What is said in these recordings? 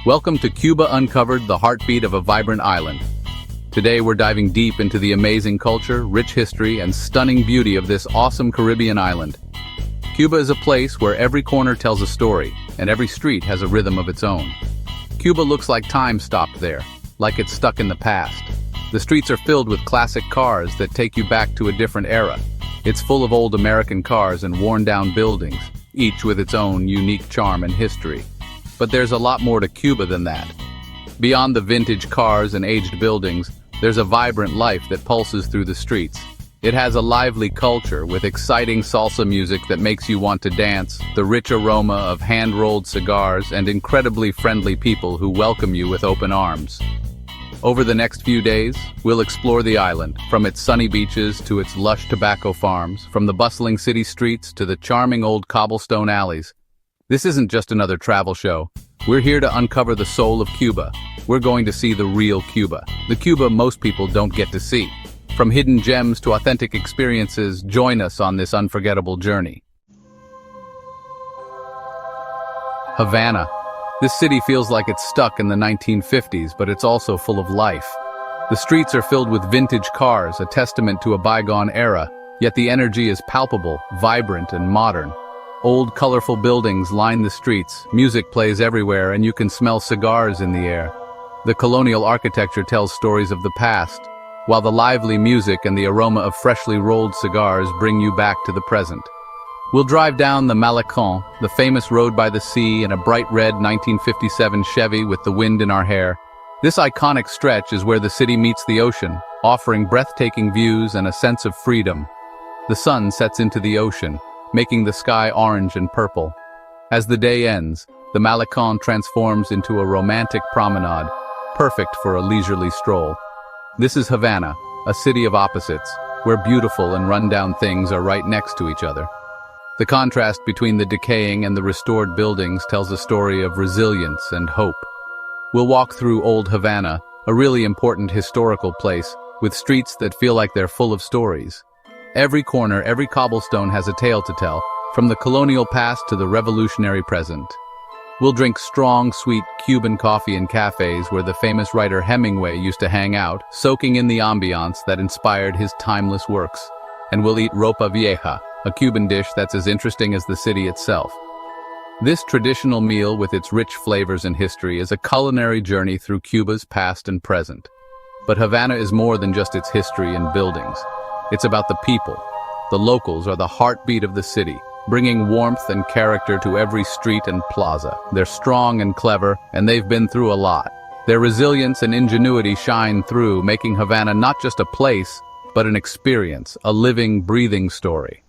Welcome to Cuba Uncovered, the heartbeat of a vibrant island. Today we're diving deep into the amazing culture, rich history, and stunning beauty of this awesome Caribbean island. Cuba is a place where every corner tells a story, and every street has a rhythm of its own. Cuba looks like time stopped there, like it's stuck in the past. The streets are filled with classic cars that take you back to a different era. It's full of old American cars and worn-down buildings, each with its own unique charm and history. But there's a lot more to Cuba than that. Beyond the vintage cars and aged buildings, there's a vibrant life that pulses through the streets. It has a lively culture with exciting salsa music that makes you want to dance, the rich aroma of hand-rolled cigars, and incredibly friendly people who welcome you with open arms. Over the next few days, we'll explore the island, from its sunny beaches to its lush tobacco farms, from the bustling city streets to the charming old cobblestone alleys. This isn't just another travel show. We're here to uncover the soul of Cuba. We're going to see the real Cuba, the Cuba most people don't get to see. From hidden gems to authentic experiences, join us on this unforgettable journey. Havana. This city feels like it's stuck in the 1950s, but it's also full of life. The streets are filled with vintage cars, a testament to a bygone era, yet the energy is palpable, vibrant, and modern. Old, colorful buildings line the streets, music plays everywhere, and you can smell cigars in the air. The colonial architecture tells stories of the past, while the lively music and the aroma of freshly rolled cigars bring you back to the present. We'll drive down the Malecón, the famous road by the sea, in a bright red 1957 Chevy with the wind in our hair. This iconic stretch is where the city meets the ocean, offering breathtaking views and a sense of freedom. The sun sets into the ocean, making the sky orange and purple. As the day ends, the Malecón transforms into a romantic promenade, perfect for a leisurely stroll. This is Havana, a city of opposites, where beautiful and rundown things are right next to each other. The contrast between the decaying and the restored buildings tells a story of resilience and hope. We'll walk through Old Havana, a really important historical place, with streets that feel like they're full of stories. Every corner, every cobblestone has a tale to tell, from the colonial past to the revolutionary present. We'll drink strong, sweet Cuban coffee in cafes where the famous writer Hemingway used to hang out, soaking in the ambiance that inspired his timeless works. And we'll eat ropa vieja, a Cuban dish that's as interesting as the city itself. This traditional meal, with its rich flavors and history, is a culinary journey through Cuba's past and present. But Havana is more than just its history and buildings. It's about the people. The locals are the heartbeat of the city, bringing warmth and character to every street and plaza. They're strong and clever, and they've been through a lot. Their resilience and ingenuity shine through, making Havana not just a place, but an experience, a living, breathing story.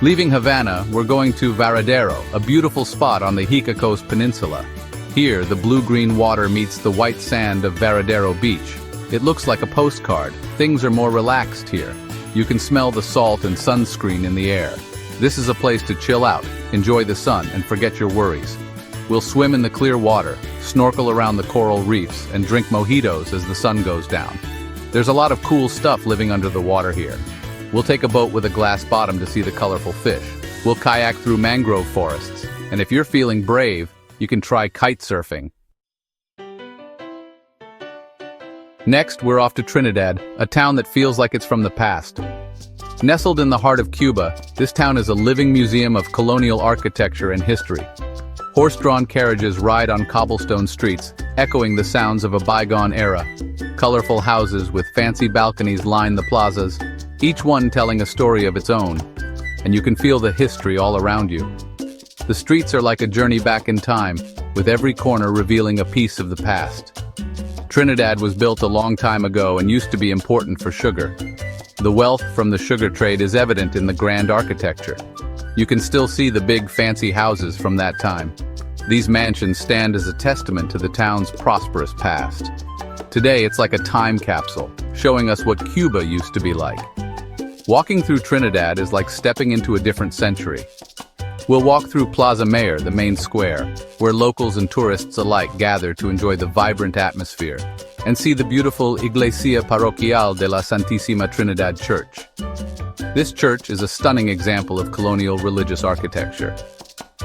Leaving Havana, we're going to Varadero, a beautiful spot on the Iquitos Peninsula. Here, the blue-green water meets the white sand of Varadero Beach. It looks like a postcard. Things are more relaxed here. You can smell the salt and sunscreen in the air. This is a place to chill out, enjoy the sun, and forget your worries. We'll swim in the clear water, snorkel around the coral reefs, and drink mojitos as the sun goes down. There's a lot of cool stuff living under the water here. We'll take a boat with a glass bottom to see the colorful fish. We'll kayak through mangrove forests. And if you're feeling brave, you can try kite surfing. Next, we're off to Trinidad, a town that feels like it's from the past. Nestled in the heart of Cuba, this town is a living museum of colonial architecture and history. Horse-drawn carriages ride on cobblestone streets, echoing the sounds of a bygone era. Colorful houses with fancy balconies line the plazas, each one telling a story of its own, and you can feel the history all around you. The streets are like a journey back in time, with every corner revealing a piece of the past. Trinidad was built a long time ago and used to be important for sugar. The wealth from the sugar trade is evident in the grand architecture. You can still see the big fancy houses from that time. These mansions stand as a testament to the town's prosperous past. Today it's like a time capsule, showing us what Cuba used to be like. Walking through Trinidad is like stepping into a different century. We'll walk through Plaza Mayor, the main square, where locals and tourists alike gather to enjoy the vibrant atmosphere, and see the beautiful Iglesia Parroquial de la Santísima Trinidad Church. This church is a stunning example of colonial religious architecture.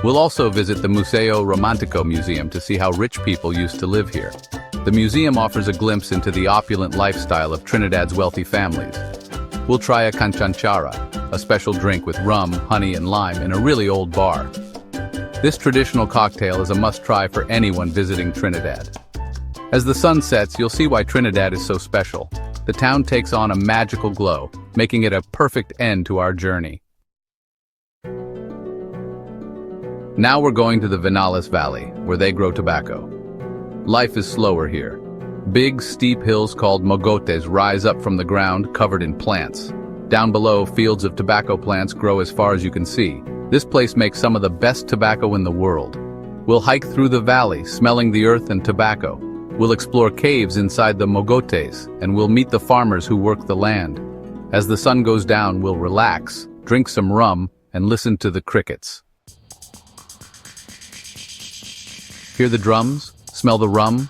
We'll also visit the Museo Romantico Museum to see how rich people used to live here. The museum offers a glimpse into the opulent lifestyle of Trinidad's wealthy families. We'll try a canchanchara, a special drink with rum, honey, and lime in a really old bar. This traditional cocktail is a must-try for anyone visiting Trinidad. As the sun sets, you'll see why Trinidad is so special. The town takes on a magical glow, making it a perfect end to our journey. Now we're going to the Viñales Valley, where they grow tobacco. Life is slower here. Big, steep hills called mogotes rise up from the ground, covered in plants. Down below, fields of tobacco plants grow as far as you can see. This place makes some of the best tobacco in the world. We'll hike through the valley, smelling the earth and tobacco. We'll explore caves inside the mogotes, and we'll meet the farmers who work the land. As the sun goes down, we'll relax, drink some rum, and listen to the crickets. Hear the drums? Smell the rum?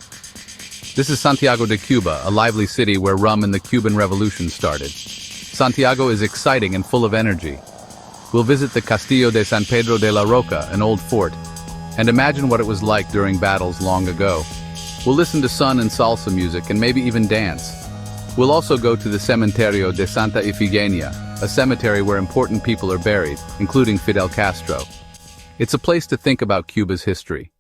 This is Santiago de Cuba, a lively city where rum and the Cuban Revolution started. Santiago is exciting and full of energy. We'll visit the Castillo de San Pedro de la Roca, an old fort, and imagine what it was like during battles long ago. We'll listen to sun and salsa music and maybe even dance. We'll also go to the Cementerio de Santa Ifigenia, a cemetery where important people are buried, including Fidel Castro. It's a place to think about Cuba's history.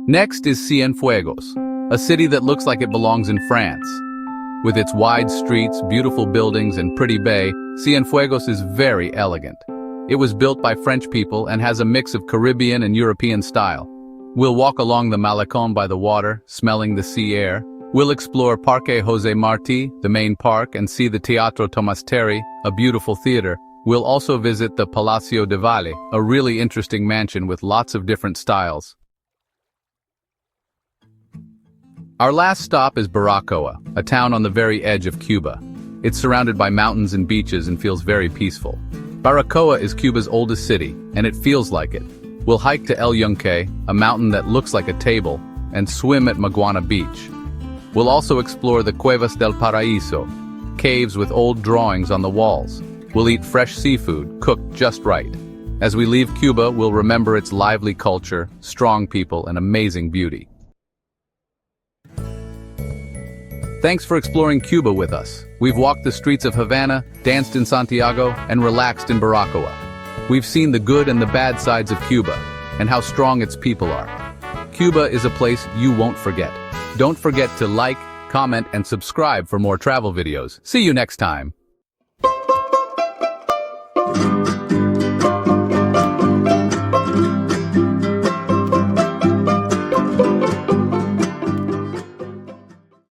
Next is Cienfuegos, a city that looks like it belongs in France. With its wide streets, beautiful buildings, and pretty bay, Cienfuegos is very elegant. It was built by French people and has a mix of Caribbean and European style. We'll walk along the Malecón by the water, smelling the sea air. We'll explore Parque José Martí, the main park, and see the Teatro Tomás Terry, a beautiful theater. We'll also visit the Palacio de Valle, a really interesting mansion with lots of different styles. Our last stop is Baracoa, a town on the very edge of Cuba. It's surrounded by mountains and beaches and feels very peaceful. Baracoa is Cuba's oldest city, and it feels like it. We'll hike to El Yunque, a mountain that looks like a table, and swim at Maguana Beach. We'll also explore the Cuevas del Paraíso, caves with old drawings on the walls. We'll eat fresh seafood, cooked just right. As we leave Cuba, we'll remember its lively culture, strong people, and amazing beauty. Thanks for exploring Cuba with us. We've walked the streets of Havana, danced in Santiago, and relaxed in Baracoa. We've seen the good and the bad sides of Cuba, and how strong its people are. Cuba is a place you won't forget. Don't forget to like, comment, and subscribe for more travel videos. See you next time.